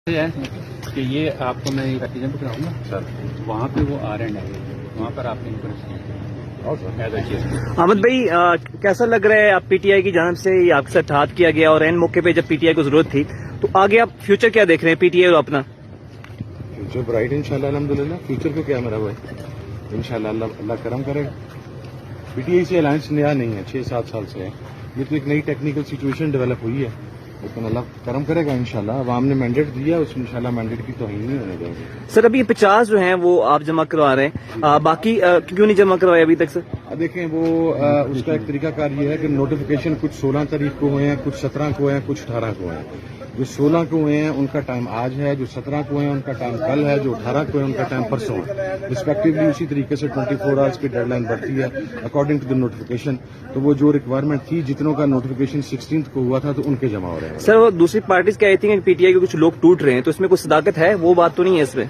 ہے کہ یہ آپ کو میں ریپرزینٹ کراؤں گا سر، وہاں پہ وہ آر اینڈ آئے وہاں پر آپ ان کو احمد بھائی کیسا لگ رہا ہے؟ آپ پی ٹی آئی کی جانب سے یہ آپ کے ساتھ ہاتھ کیا گیا اور این موقع پہ جب پی ٹی آئی کو ضرورت تھی تو آگے آپ فیوچر کیا دیکھ رہے ہیں پی ٹی آئی اور اپنا؟ فیوچر برائٹ انشاءاللہ الحمدللہ. فیوچر کو کیا میرا بھائی انشاءاللہ اللہ کرم کرے گا. پی ٹی آئی سے الائنس نیا نہیں ہے، 6-7 سال سے ہے. یہ تو ایک نئی ٹیکنیکل سچویشن ڈیولپ ہوئی ہے، لیکن اللہ کرم کرے گا انشاءاللہ. عوام نے مینڈیٹ دیا، اس انشاءاللہ مینڈیٹ کی توہین نہیں ہونے دیں گے. سر ابھی 50 جو ہیں وہ آپ جمع کروا رہے ہیں، باقی کیوں نہیں جمع کروائے ابھی تک سر؟ دیکھیں وہ اس کا ایک طریقہ کار یہ ہے کہ نوٹیفیکیشن کچھ 16 تاریخ کو ہوئے ہیں، کچھ 17 کو ہیں، کچھ 18 کو ہیں. جو 16 کو ہوئے ہیں ان کا ٹائم آج ہے، جو 17 کو ہیں ان کا ٹائم کل ہے، جو 18 کو ہیں ان کا ٹائم پرسوں ہے. رسپیکٹولی اسی طریقے سے 24 آورس کی ڈیڈ لائن بڑھتی ہے اکارڈنگ ٹو دا نوٹیفیکیشن. تو وہ جو ریکوائرمنٹ تھی جتنوں کا نوٹیفیکیشن 16 کو ہوا تھا تو ان کے جمع ہو رہے ہیں. سر وہ دوسری پارٹیز کہتی ہیں کہ پی ٹی آئی کے کچھ لوگ ٹوٹ رہے ہیں، تو اس میں کچھ صداقت ہے؟ وہ بات تو نہیں ہے اس میں؟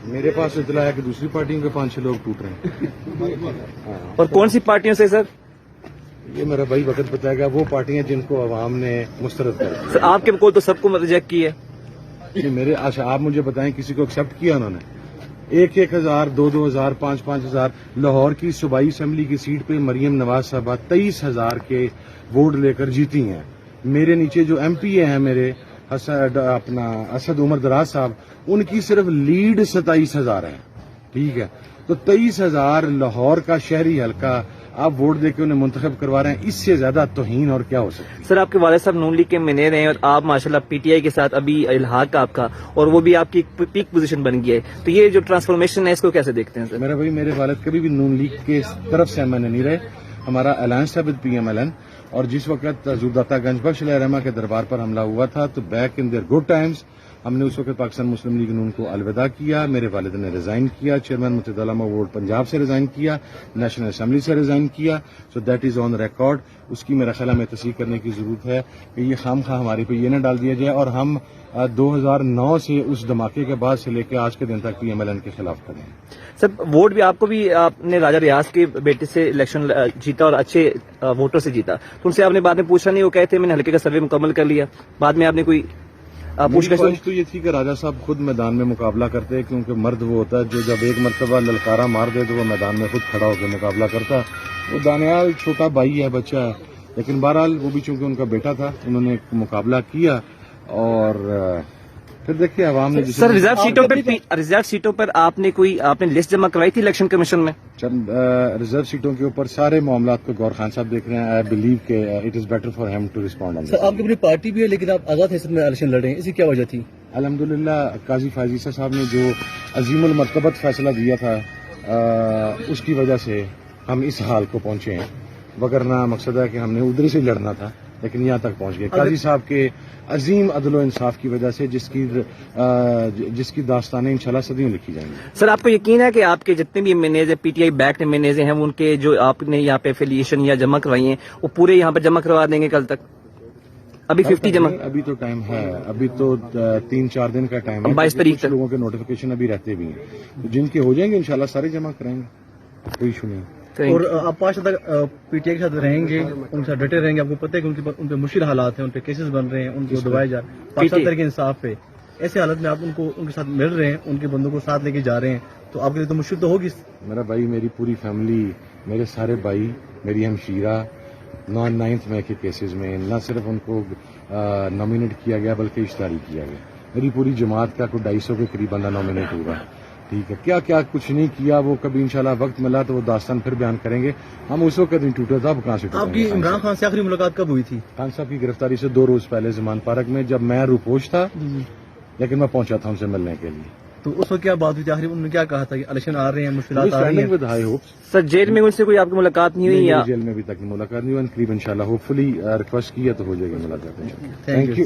میرے پاس اطلاع ہے کہ دوسری پارٹیوں کے 5-6 لوگ ٹوٹ رہے ہیں. اور کون سی پارٹیوں سے سر؟ یہ میرا بھائی وقت بتائے گا. وہ پارٹیاں جن کو عوام نے مسترد کر دیا. سر آپ کے کو تو سب کو ریجیکٹ کی ہے. میرے اچھا آپ مجھے بتائیں کسی کو ایکسپٹ کیا انہوں نے؟ 1,000 2,000 5,000 لاہور کی صوبائی اسمبلی کی سیٹ پہ مریم نواز صاحبہ 23,000 کے ووٹ لے کر جیتی ہیں. میرے نیچے جو ایم پی اے ہیں میرے اپنا اسد عمر دراز صاحب، ان کی صرف لیڈ 27,000 ہے. ٹھیک ہے، تو 23,000 لاہور کا شہری حلقہ آپ ووٹ دے کے انہیں منتخب کروا رہے ہیں. اس سے زیادہ توہین اور کیا ہو سکتی ہے؟ سر آپ کے والد صاحب نون لیگ کے مینیجر ہیں اور آپ ماشاءاللہ پی ٹی آئی کے ساتھ ابھی الحاق آپ کا، اور وہ بھی آپ کی پیک پوزیشن بن گئی ہے، تو یہ جو ٹرانسفارمیشن ہے اس کو کیسے دیکھتے ہیں سر؟ میرا بھائی میرے والد کبھی بھی نون لیگ کے طرف سے میں نے نہیں رہے. ہمارا الائنس تھا with P M L N, اور جس وقت حضور داتا گنج بخش علیہ رحمہ کے دربار پر حملہ ہوا تھا تو back in their good times ہم نے اس وقت پاکستان مسلم لیگ نون کو الوداع کیا. میرے والد نے ریزائن کیا، چیئرمین متحدہ علماء بورڈ پنجاب سے ریزائن کیا، نیشنل اسمبلی سے ریزائن کیا. So that is on record. اس کی میرا خیال ہمیں تصحیح کرنے کی ضرورت ہے کہ یہ خام خواہ ہمارے پہ یہ نہ ڈال دیا جائے اور ہم 2009 سے اس دھماکے کے بعد سے لے کے آج کے دن تک پی ایم ایل این کے خلاف کھڑے ہیں. سر ووٹ بھی آپ کو بھی آپ نے راجہ ریاض کے بیٹے سے الیکشن جیتا اور اچھے ووٹر سے جیتا، تو ان سے آپ نے بعد میں پوچھا نہیں؟ وہ کہتے ہیں میں نے حلقے کا سروے مکمل کر لیا، بعد میں آپ نے کوئی خواہش تو یہ تھی کہ راجہ صاحب خود میدان میں مقابلہ کرتے ہیں، کیونکہ مرد وہ ہوتا ہے جو جب ایک مرتبہ للکارا مار دے تو وہ میدان میں خود کھڑا ہو کے مقابلہ کرتا. وہ دانیال چھوٹا بھائی ہے، بچہ ہے، لیکن بہرحال وہ بھی چونکہ ان کا بیٹا تھا انہوں نے مقابلہ کیا. اور پھر دیکھیے عوام نے سر ریزرو سیٹوں پر آپ نے لسٹ جمع کروائی تھی الیکشن کمیشن میں؟ چند ریزرو سیٹوں کے اوپر سارے معاملات کو گور خان صاحب دیکھ رہے ہیں. آئی بلیو کہ it is better for him to respond. Sir آپ کی اپنی پارٹی بھی ہے لیکن آپ آزاد حیثیت میں الیکشن لڑ رہے ہیں، اس کی کیا وجہ تھی؟ الحمدللہ قاضی فائزہ صاحب نے جو عظیم المرتبت فیصلہ دیا تھا اس کی وجہ سے ہم اس حال کو پہنچے ہیں، وگرنہ مقصد ہے کہ ہم نے ادھر سے لڑنا تھا لیکن یہاں تک پہنچ گئے. قاضی صاحب کے عظیم عدل و انصاف کی وجہ سے جس کی داستانیں انشاءاللہ صدیوں لکھی جائیں گی. سر آپ کو یقین ہے کہ آپ کے جتنے بھی manager P T I back manager ہیں ان کے جو آپ نے یہاں پہ ایفیلیشن یا جمع کروائی ہیں وہ پورے یہاں پہ جمع کروا دیں گے کل تک؟ ابھی 50 جمع، ابھی تو ٹائم ہے، ابھی تو 3-4 دن کا ٹائم ہے. 22 تاریخ تک لوگوں کے نوٹیفیکیشن ابھی رہتے بھی ہیں، جن کے ہو جائیں گے انشاءاللہ سارے جمع کریں گے، کوئی ایشو نہیں. اور آپ 5 تک پی ٹی آئی کے ساتھ رہیں گے، ان کے ساتھ ڈٹے رہیں گے. آپ کو پتہ ہے کہ ان پہ مشکل حالات ہیں، ان پہ کیسز بن رہے ہیں، ان کو دبائے جا رہے ہیں پاکستان تحریک انصاف پہ. ایسے حالت میں آپ ان کے ساتھ مل رہے ہیں، ان کے بندوں کو ساتھ لے کے جا رہے ہیں، تو آپ کے لیے تو مشکل تو ہوگی. میرا بھائی، میری پوری فیملی، میرے سارے بھائی، میری ہمشیرہ 9th میں کے کیسز میں نہ صرف ان کو نامینیٹ کیا گیا بلکہ اشتہاری کیا گیا. میری پوری جماعت کا کوئی 250 کے قریب بندہ نامینیٹ ہوگا. ٹھیک ہے، کیا کیا کچھ نہیں کیا وہ کبھی انشاءاللہ وقت ملا تو وہ داستان پھر بیان کریں گے. ہم اس وقت نہیں ٹوٹے تھا، اب کہاں سے ٹوٹیں گے؟ آپ کی عمران خان سے آخری ملاقات کب ہوئی تھی؟ خان صاحب کی گرفتاری سے 2 روز پہلے زمان پارک میں، جب میں روپوش تھا لیکن میں پہنچا تھا ان سے ملنے کے لیے. تو اس وقت کیا بات ہوئی تھی آخری؟ انہوں نے کیا کہا تھا کہ الیکشن آ رہے ہیں، مشکلات آ رہی ہیں؟ سر جیل میں ان سے کوئی آپ کی ملاقات نہیں ہوئی؟ یا جیل میں ابھی تک ملاقات نہیں ہوئی. قریب انشاءاللہ ہوپ فلی ریکویسٹ کیا تو ہو جائے گی ملاقات. Thank you.